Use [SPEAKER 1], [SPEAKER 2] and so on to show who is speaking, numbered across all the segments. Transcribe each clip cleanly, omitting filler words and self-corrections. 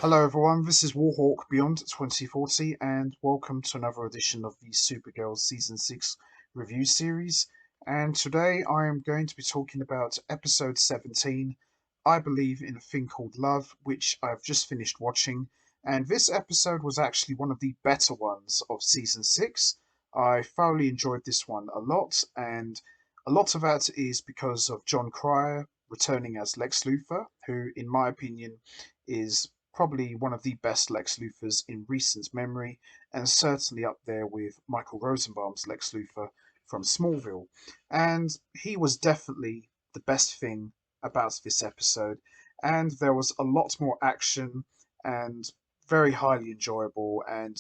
[SPEAKER 1] Hello everyone, this is Warhawk Beyond 2040 and welcome to another edition of the Supergirl Season 6 review series. And today I am going to be talking about episode 17, I Believe in a Thing Called Love, which I've just finished watching. And this episode was actually one of the better ones of Season 6. I thoroughly enjoyed this one a lot, and a lot of that is because of John Cryer returning as Lex Luthor, who in my opinion is probably one of the best Lex Luthors in recent memory, and certainly up there with Michael Rosenbaum's Lex Luthor from Smallville. And he was definitely the best thing about this episode, and there was a lot more action and very highly enjoyable. And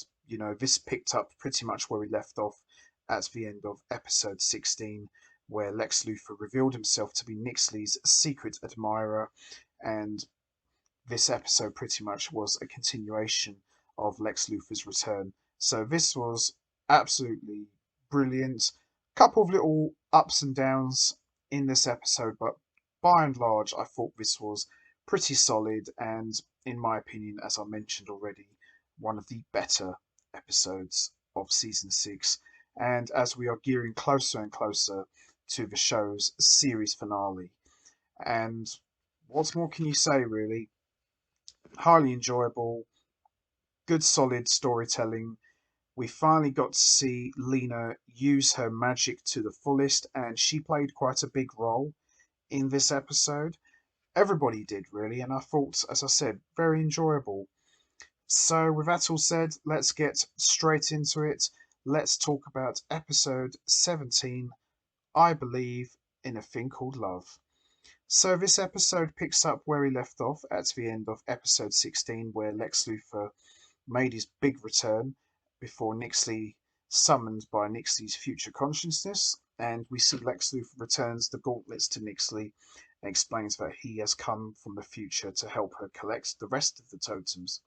[SPEAKER 1] this picked up pretty much where we left off at the end of episode 16, where Lex Luthor revealed himself to be Nixley's secret admirer, and this episode pretty much was a continuation of Lex Luthor's return. So this was absolutely brilliant. Couple of little ups and downs in this episode, but by and large, I thought this was pretty solid and, in my opinion, as I mentioned already, one of the better episodes of season 6. And as we are gearing closer and closer to the show's series finale, and what more can you say, really? Highly enjoyable, good solid storytelling. We finally got to see Lena use her magic to the fullest, and she played quite a big role in this episode. Everybody did, really, and I thought, as I said, very enjoyable. So, with that all said, let's get straight into it. Let's talk about episode 17, I Believe in a Thing Called Love. So this episode picks up where we left off at the end of episode 16, where Lex Luthor made his big return before Nixley summoned by Nixley's future consciousness, and we see Lex Luthor returns the gauntlets to Nixley and explains that he has come from the future to help her collect the rest of the totems.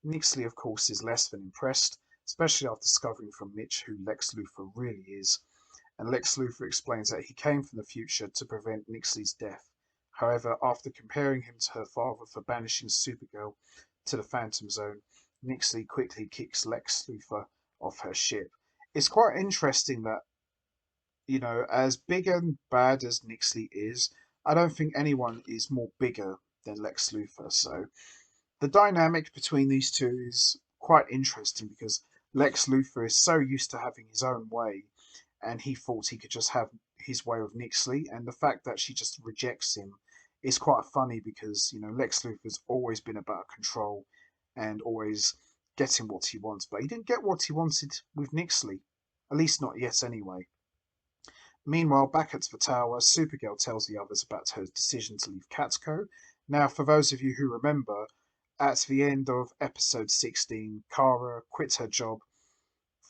[SPEAKER 1] Nixley, of course, is less than impressed, especially after discovering from Mitch who Lex Luthor really is, and Lex Luthor explains that he came from the future to prevent Nixley's death. However, after comparing him to her father for banishing Supergirl to the Phantom Zone, Nixley quickly kicks Lex Luthor off her ship. It's quite interesting that, as big and bad as Nixley is, I don't think anyone is more bigger than Lex Luthor. So the dynamic between these two is quite interesting because Lex Luthor is so used to having his own way, and he thought he could just have his way with Nixley, and the fact that she just rejects him is quite funny because Lex Luthor's always been about control and always getting what he wants, but he didn't get what he wanted with Nixley, at least not yet anyway. Meanwhile, back at the tower, Supergirl tells the others about her decision to leave Catco. Now, for those of you who remember, at the end of episode 16, Kara quit her job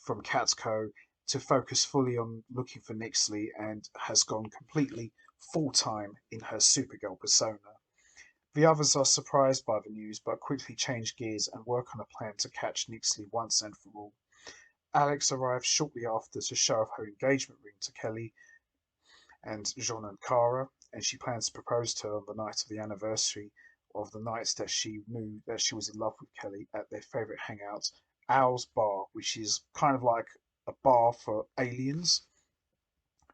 [SPEAKER 1] from Catco to focus fully on looking for Nixley and has gone completely full-time in her Supergirl persona. The others are surprised by the news but quickly change gears and work on a plan to catch Nixley once and for all. Alex arrives shortly after to show off her engagement ring to Kelly and Jean and Kara, and she plans to propose to her on the night of the anniversary of the nights that she knew that she was in love with Kelly at their favourite hangout, Owl's Bar, which is kind of like a bar for aliens.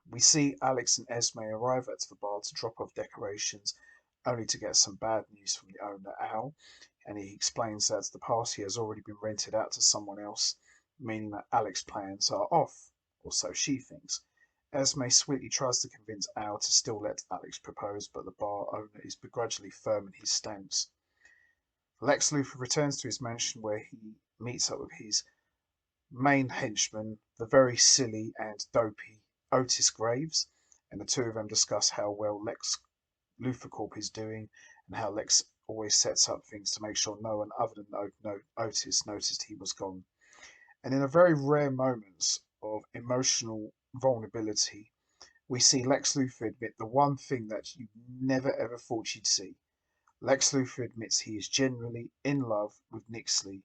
[SPEAKER 1] We see Alex and Esme arrive at the bar to drop off decorations, only to get some bad news from the owner, Al, and he explains that the party has already been rented out to someone else, meaning that Alex's plans are off, or so she thinks. Esme sweetly tries to convince Al to still let Alex propose, but the bar owner is begrudgingly firm in his stance. Lex Luthor returns to his mansion where he meets up with his main henchman, the very silly and dopey Otis Graves, and the two of them discuss how well Lex Luthor Corp is doing and how Lex always sets up things to make sure no one other than Otis noticed he was gone. And in a very rare moment of emotional vulnerability, we see Lex Luthor admit the one thing that you never ever thought you'd see. Lex Luthor admits he is genuinely in love with Nixley,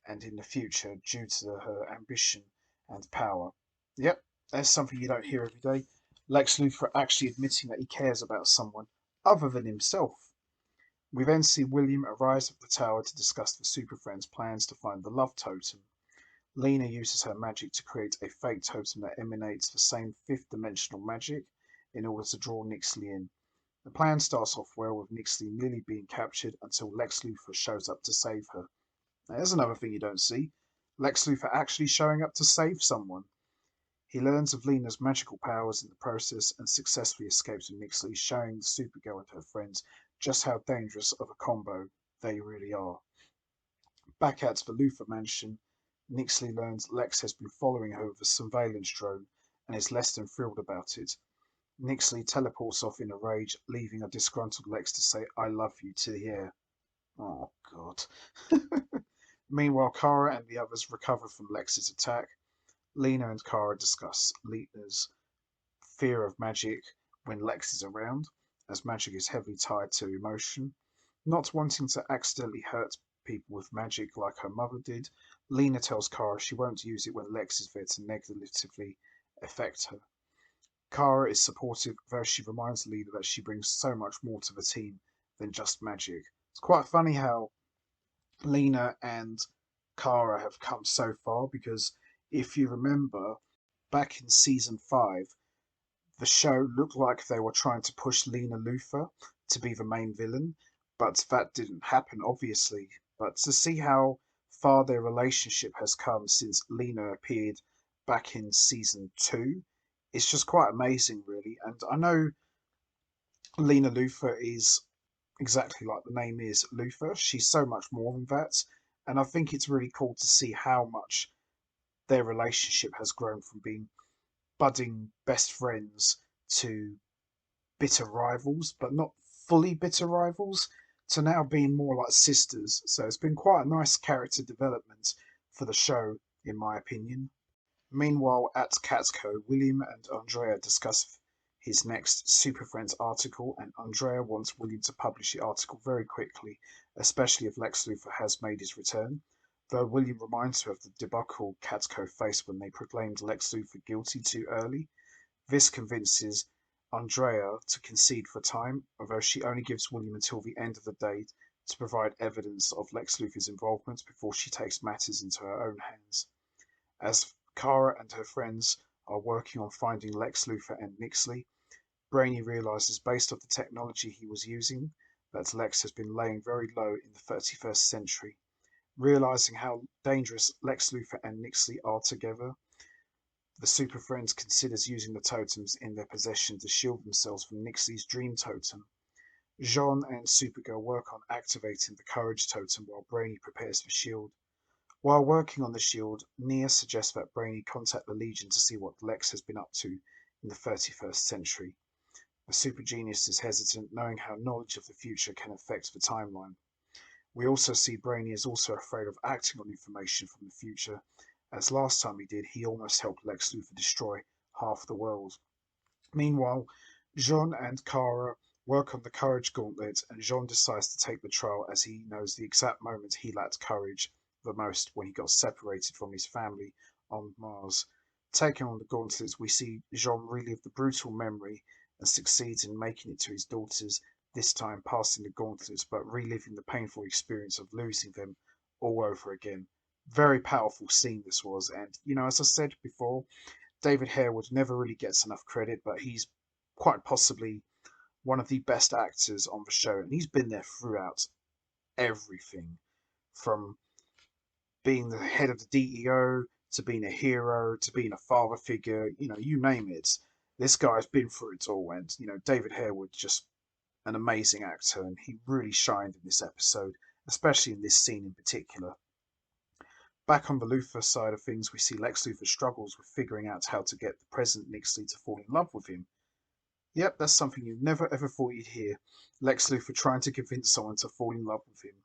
[SPEAKER 1] and in the future, due to her ambition and power. Yep, that's something you don't hear every day. Lex Luthor actually admitting that he cares about someone other than himself. We then see William arrives at the tower to discuss the Super Friends' plans to find the love totem. Lena uses her magic to create a fake totem that emanates the same fifth-dimensional magic in order to draw Nixley in. The plan starts off well with Nixley nearly being captured until Lex Luthor shows up to save her. There's another thing you don't see. Lex Luthor actually showing up to save someone. He learns of Lena's magical powers in the process and successfully escapes with Nixley, showing Supergirl and her friends just how dangerous of a combo they really are. Back at the Luthor mansion, Nixley learns Lex has been following her with a surveillance drone and is less than thrilled about it. Nixley teleports off in a rage, leaving a disgruntled Lex to say, "I love you" to the air. Oh, God. Meanwhile, Kara and the others recover from Lex's attack. Lena and Kara discuss Lena's fear of magic when Lex is around, as magic is heavily tied to emotion. Not wanting to accidentally hurt people with magic like her mother did, Lena tells Kara she won't use it when Lex is there to negatively affect her. Kara is supportive, though she reminds Lena that she brings so much more to the team than just magic. It's quite funny how Lena and Kara have come so far because if you remember, back in season 5, the show looked like they were trying to push Lena Luthor to be the main villain, but that didn't happen, obviously. But to see how far their relationship has come since Lena appeared back in season 2, it's just quite amazing, really. And I know Lena Luthor is exactly like the name is, Luthor. She's so much more than that. And I think it's really cool to see how much their relationship has grown from being budding best friends to bitter rivals, but not fully bitter rivals, to now being more like sisters. So it's been quite a nice character development for the show, in my opinion. Meanwhile, at Catco, William and Andrea discuss his next Super Friends article, and Andrea wants William to publish the article very quickly, especially if Lex Luthor has made his return. Though William reminds her of the debacle Catco faced when they proclaimed Lex Luthor guilty too early. This convinces Andrea to concede for time, although she only gives William until the end of the day to provide evidence of Lex Luthor's involvement before she takes matters into her own hands. As Kara and her friends are working on finding Lex Luthor and Nixley, Brainy realizes, based on the technology he was using, that Lex has been laying very low in the 31st century. Realizing how dangerous Lex Luthor and Nixley are together, the Super Friends considers using the totems in their possession to shield themselves from Nixley's dream totem. Jean and Supergirl work on activating the Courage totem while Brainy prepares the shield. While working on the shield, Nia suggests that Brainy contact the Legion to see what Lex has been up to in the 31st century. The super genius is hesitant, knowing how knowledge of the future can affect the timeline. We also see Brainy is also afraid of acting on information from the future, as last time he did, he almost helped Lex Luthor destroy half the world. Meanwhile, Jean and Kara work on the Courage Gauntlet, and Jean decides to take the trial as he knows the exact moment he lacked courage the most when he got separated from his family on Mars. Taking on the Gauntlet, we see Jean relive the brutal memory and succeeds in making it to his daughters, this time passing the Gauntlet but reliving the painful experience of losing them all over again. Very powerful scene this was, and as I said before, David Harewood never really gets enough credit, but he's quite possibly one of the best actors on the show, and he's been there throughout everything, from being the head of the DEO to being a hero to being a father figure, you name it. This guy's been through it all, and David Harewood, just an amazing actor, and he really shined in this episode, especially in this scene in particular. Back on the Luthor side of things, we see Lex Luthor struggles with figuring out how to get the present Nixley to fall in love with him. Yep, that's something you never ever thought you'd hear. Lex Luthor trying to convince someone to fall in love with him.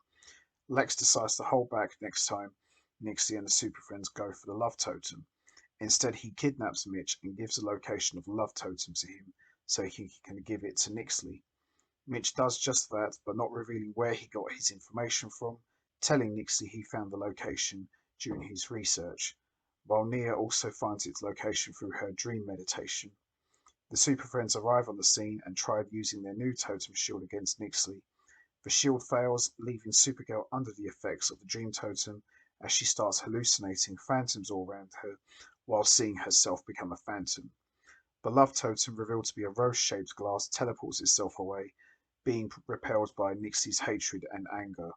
[SPEAKER 1] Lex decides to hold back next time Nixley and the Super Friends go for the love totem. Instead, he kidnaps Mitch and gives the location of the love totem to him so he can give it to Nixley. Mitch does just that, but not revealing where he got his information from, telling Nixley he found the location during his research, while Nia also finds its location through her dream meditation. The Super Friends arrive on the scene and try using their new totem shield against Nixley. The shield fails, leaving Supergirl under the effects of the Dream Totem as she starts hallucinating phantoms all around her while seeing herself become a phantom. The Love Totem, revealed to be a rose-shaped glass, teleports itself away, being repelled by Nixley's hatred and anger.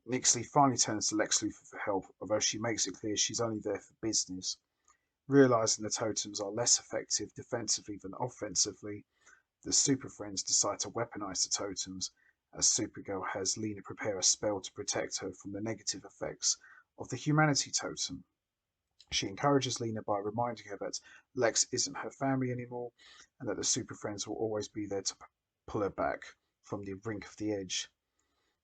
[SPEAKER 1] Nixley finally turns to Lex Luthor for help, although she makes it clear she's only there for business. Realizing the totems are less effective defensively than offensively, the Super Friends decide to weaponize the totems, as Supergirl has Lena prepare a spell to protect her from the negative effects of the Humanity Totem. She encourages Lena by reminding her that Lex isn't her family anymore, and that the Super Friends will always be there to pull her back from the brink of the edge.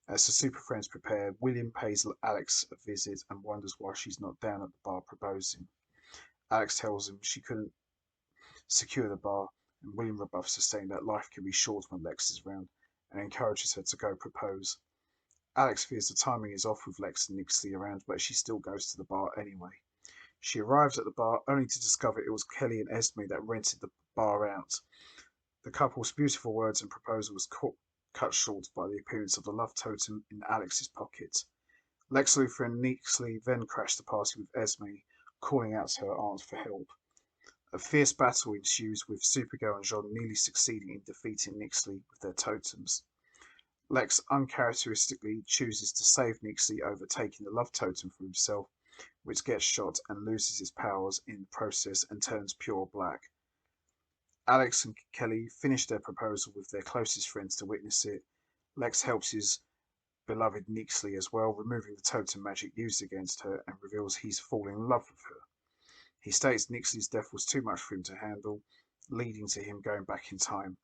[SPEAKER 1] As the Super Friends prepare, William pays Alex a visit and wonders why she's not down at the bar proposing. Alex tells him she couldn't secure the bar, and William rebuffs her, saying that life can be short when Lex is around, and encourages her to go propose. Alex fears the timing is off with Lex and Nixley around, but she still goes to the bar anyway. She arrives at the bar only to discover it was Kelly and Esme that rented the bar out. The couple's beautiful words and proposal was cut short by the appearance of the love totem in Alex's pocket. Lex Luthor and Nixley then crash the party with Esme, calling out to her aunt for help. A fierce battle ensues, with Supergirl and Jean nearly succeeding in defeating Nixley with their totems. Lex uncharacteristically chooses to save Nixley over taking the love totem for himself, which gets shot and loses its powers in the process and turns pure black. Alex and Kelly finish their proposal with their closest friends to witness it. Lex helps his beloved Nixley as well, removing the totem magic used against her, and reveals he's fallen in love with her. He states Nixley's death was too much for him to handle, leading to him going back in time.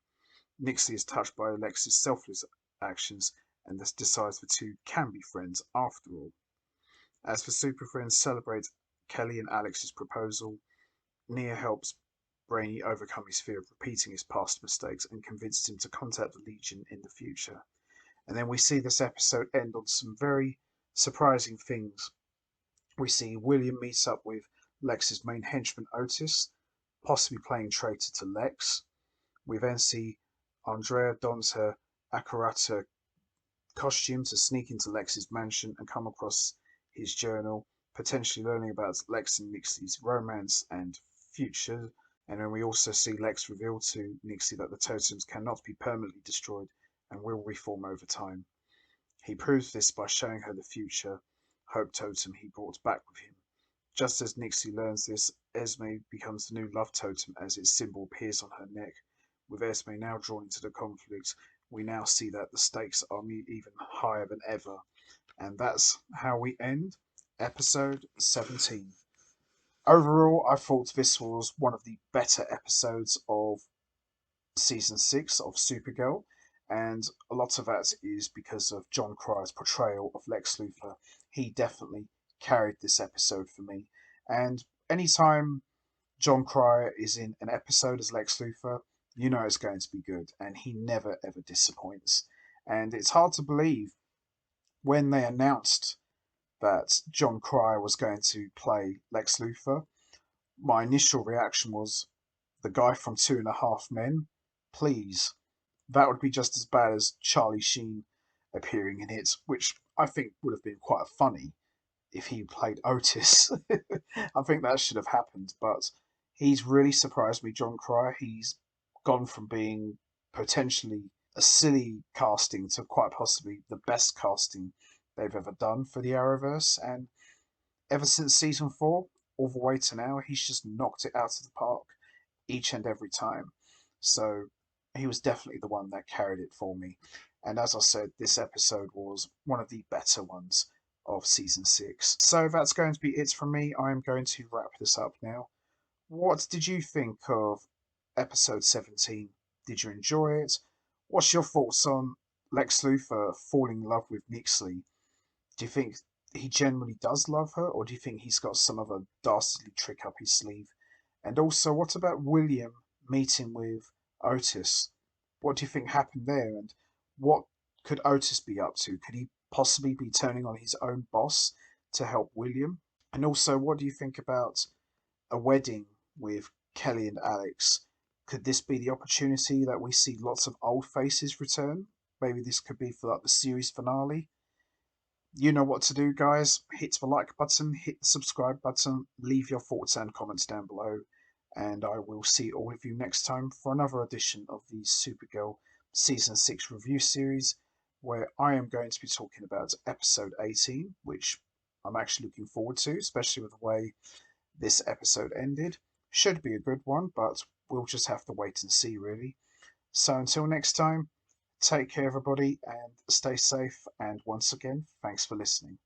[SPEAKER 1] Nixley is touched by Lex's selfless actions and thus decides the two can be friends after all. As the Super Friends celebrate Kelly and Alex's proposal, Nia helps Brainy overcome his fear of repeating his past mistakes and convinces him to contact the Legion in the future. And then we see this episode end on some very surprising things. We see William meets up with Lex's main henchman Otis, possibly playing traitor to Lex. We then see Andrea dons her Akarata costume to sneak into Lex's mansion and come across his journal, potentially learning about Lex and Nixley's romance and future. And then we also see Lex reveal to Nixley that the totems cannot be permanently destroyed and will reform over time. He proves this by showing her the future Hope totem he brought back with him. Just as Nixley learns this, Esme becomes the new love totem as its symbol appears on her neck. With Esme now drawn into the conflict, we now see that the stakes are even higher than ever. And that's how we end episode 17. Overall, I thought this was one of the better episodes of season 6 of Supergirl, and a lot of that is because of John Cryer's portrayal of Lex Luthor. He definitely carried this episode for me, and anytime John Cryer is in an episode as Lex Luthor, you know it's going to be good, and he never ever disappoints. And it's hard to believe when they announced that John Cryer was going to play Lex Luthor, my initial reaction was, the guy from Two and a Half Men? Please. That would be just as bad as Charlie Sheen appearing in it, which I think would have been quite funny if he played Otis. I think that should have happened, but he's really surprised me, John Cryer. He's gone from being potentially a silly casting to quite possibly the best casting they've ever done for the Arrowverse, and ever since season 4, all the way to now, he's just knocked it out of the park each and every time. So he was definitely the one that carried it for me. And as I said, this episode was one of the better ones of season 6. So that's going to be it from me. I'm going to wrap this up now. What did you think of episode 17? Did you enjoy it? What's your thoughts on Lex Luthor falling in love with Nixley? Do you think he genuinely does love her, or do you think he's got some other dastardly trick up his sleeve? And also, what about William meeting with Otis? What do you think happened there, and what could Otis be up to? Could he possibly be turning on his own boss to help William? And also, what do you think about a wedding with Kelly and Alex? Could this be the opportunity that we see lots of old faces return? maybe this could be for like the series finale. You know what to do, guys. Hit the like button, hit the subscribe button, leave your thoughts and comments down below, and I will see all of you next time for another edition of the Supergirl Season 6 review series, where I am going to be talking about episode 18, which I'm actually looking forward to, especially with the way this episode ended. Should be a good one, but we'll just have to wait and see, really. So until next time, take care, everybody, and stay safe. And once again, thanks for listening.